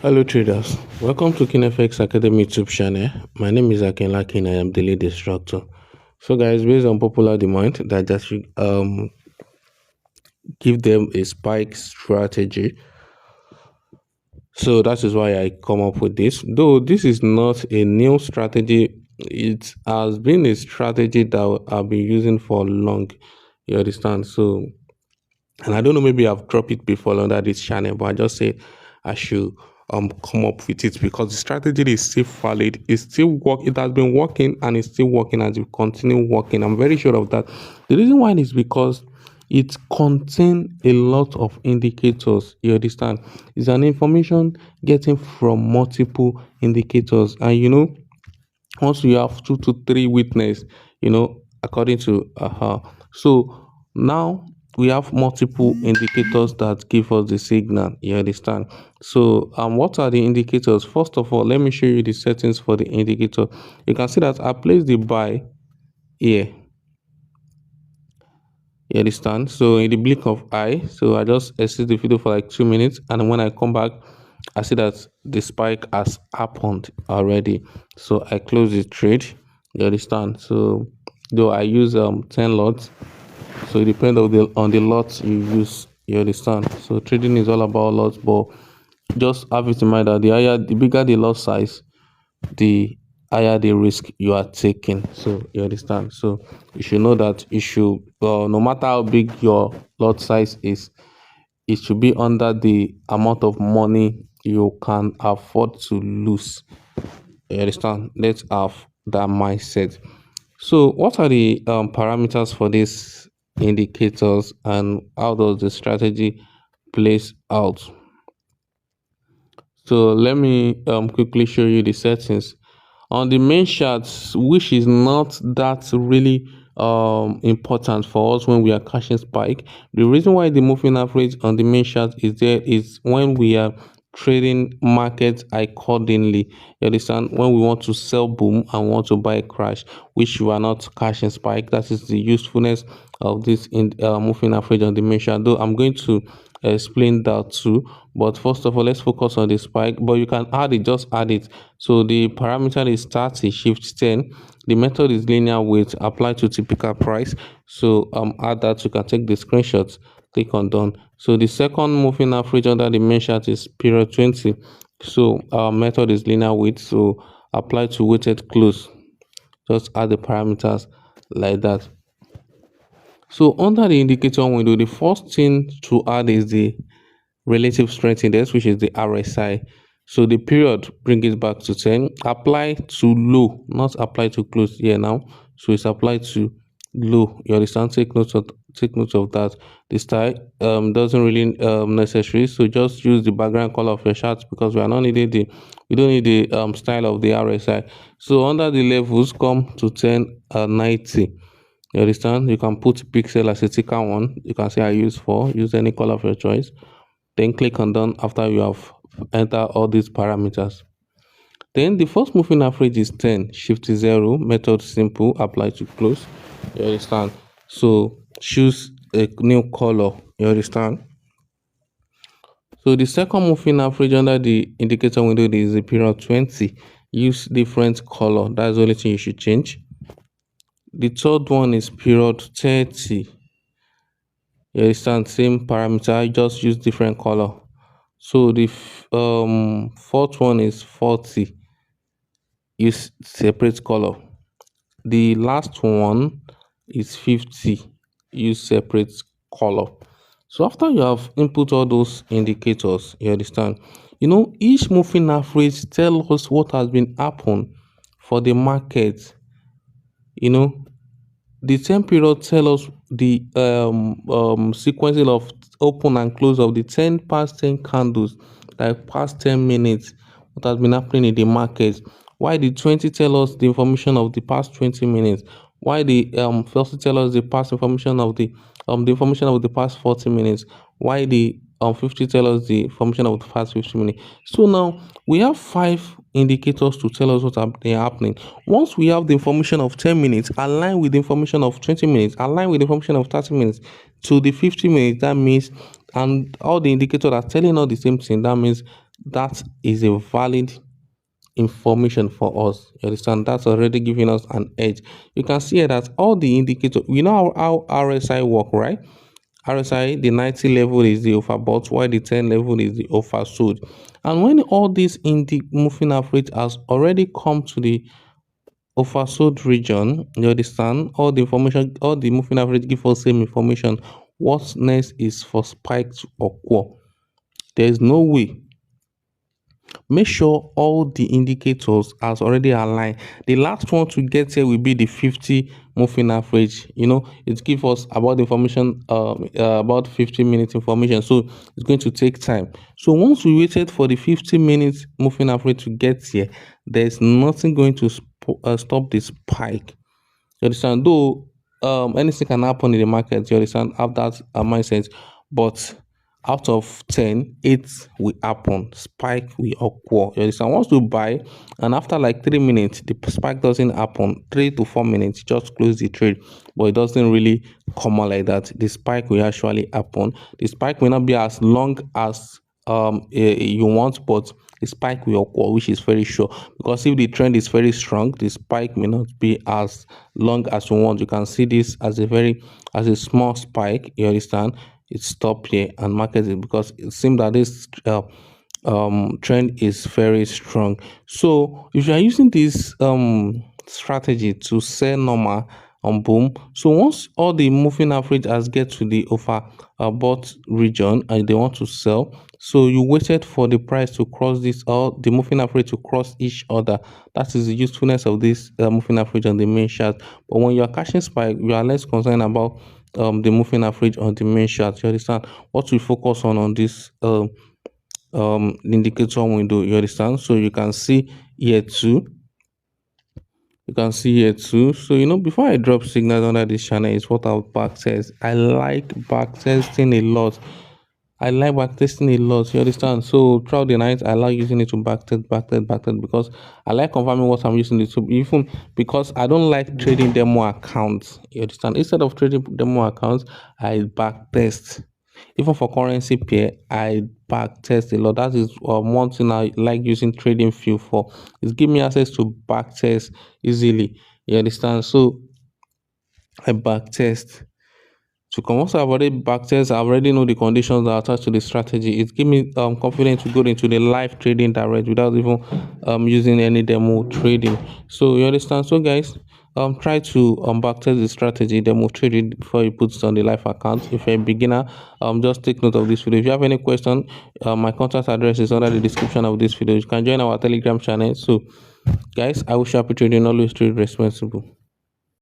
Hello traders, welcome to KineFX Academy YouTube channel. My name is Akinla Kin. I am the lead instructor. So guys, based on popular demand that just give them a spike strategy. So that is why I come up with this. Though this is not a new strategy, it has been a strategy that I've been using for long. You understand? So, and I don't know, maybe I've dropped it before under this channel, but I just say I should come up with it because the strategy is still valid. It's still it has been working and it's still working as it continue working. I'm very sure of that. The reason why is because it contains a lot of indicators. You understand? It's an information getting from multiple indicators, and once you have 2 to 3 witness, according to so now we have multiple indicators that give us the signal. You understand? So what are the indicators? First of all, let me show you the settings for the indicator. You can see that I placed the buy here. You understand? So in the blink of eye, so I just exit the video for like 2 minutes, and when I come back, I see that the spike has happened already. So I close the trade. You understand? So though I use 10 lots, so it depends on the lots you use. You understand? So trading is all about lots, but just have it in mind that the bigger the lot size, the higher the risk you are taking. So you understand? So you should know that you should no matter how big your lot size is, it should be under the amount of money you can afford to lose. You understand? Let's have that mindset. So what are the parameters for these indicators, and how does the strategy plays out? So let me quickly show you the settings on the main charts, which is not that really important for us when we are catching spike. The reason why the moving average on the main chart is there is when we are trading markets accordingly. You understand? When we want to sell boom and want to buy a crash, which we are not catching spike. That is the usefulness of this in moving average on the main chart. Though I'm going to explain that too, but first of all, let's focus on the spike. But you can add it, just add it. So the parameter is 30 shift 10. The method is linear weight applied to typical price. So add that. You can take the screenshots, click on done. So the second moving average under the main chart is period 20. So our method is linear weight, so apply to weighted close. Just add the parameters like that. So under the indicator window, the first thing to add is the relative strength index, which is the RSI. So the period, bring it back to 10. Apply to low, not apply to close here now. So it's applied to low. You understand? Take note of that. The style doesn't really necessary. So just use the background color of your chart, because we don't need the style of the RSI. So under the levels, come to 10 90. You understand? You can put pixel as a thicker one. You can say I use 4. Use any color of your choice. Then click on done after you have entered all these parameters. Then the first moving average is 10, shift 0, method simple, apply to close. You understand? So choose a new color. You understand? So the second moving average under the indicator window is the period 20. Use different color. That's the only thing you should change. The third one is period 30. You understand? Same parameter, just use different color. So the fourth one is 40. Use separate color. The last one is 50. Use separate color. So after you have input all those indicators, you understand, each moving average tell us what has been happened for the market. The time period tell us the sequencing of open and close of the 10 past 10 candles, like past 10 minutes, what has been happening in the market. Why the 20 tell us the information of the past 20 minutes? Why the 30 tell us the past information of the information of the past 40 minutes? Why the 50 tell us the information of the past 50 minutes? So now we have 5 indicators to tell us what is happening. Once we have the information of 10 minutes, align with the information of 20 minutes, align with the information of 30 minutes to the 50 minutes, that means, and all the indicators are telling us the same thing. That means that is a valid information for us. You understand? That's already giving us an edge. You can see here that all the indicators, we know how RSI work, right? RSI, the 90 level is the overbought, while the 10 level is the oversold. And when all these moving average has already come to the oversold region, you understand? All the information, all the moving average give us same information. What's next is for spike to occur. There is no way. Make sure all the indicators has already aligned. The last one to get here will be the 50 moving average. It gives us about information, about 15 minutes information, so it's going to take time. So once we waited for the 50 minutes moving average to get here, there's nothing going to stop the spike. You understand? Though anything can happen in the market, you understand, have that mindset. But out of 10, 8 will happen. Spike will occur. You understand? Once you buy, and after like 3 minutes, the spike doesn't happen. 3 to 4 minutes, just close the trade. But it doesn't really come out like that. The spike will actually happen. The spike may not be as long as you want, but the spike will occur, which is very sure, because if the trend is very strong, the spike may not be as long as you want. You can see this as a small spike. You understand? It stopped here and market it, because it seems that this trend is very strong. So if you are using this strategy to sell normal on boom, so once all the moving average has get to the overbought region and they want to sell, so you waited for the price to cross this, or the moving average to cross each other. That is the usefulness of this moving average on the main chart. But when you are catching spike, you are less concerned about the moving average on the main chart. You understand? What we focus on this indicator window. You understand? So you can see here too. So before I drop signals under this channel, is what I'll backtest. I like backtesting a lot. You understand? So throughout the night, I like using it to backtest, because I like confirming what I'm using it to. Even because I don't like trading demo accounts. You understand? Instead of trading demo accounts, I backtest. Even for currency pair, I backtest a lot. That is one thing I like using trading view for. It's give me access to backtest easily. You understand? So I backtest. To come, once I've already backtest, I already know the conditions that are attached to the strategy. It gives me confidence to go into the live trading direct without even using any demo trading. So you understand? So guys, try to backtest the strategy, demo trade it before you put it on the live account. If you're a beginner, just take note of this video. If you have any question, my contact address is under the description of this video. You can join our Telegram channel. So guys, I wish you happy trading. Always trade responsible.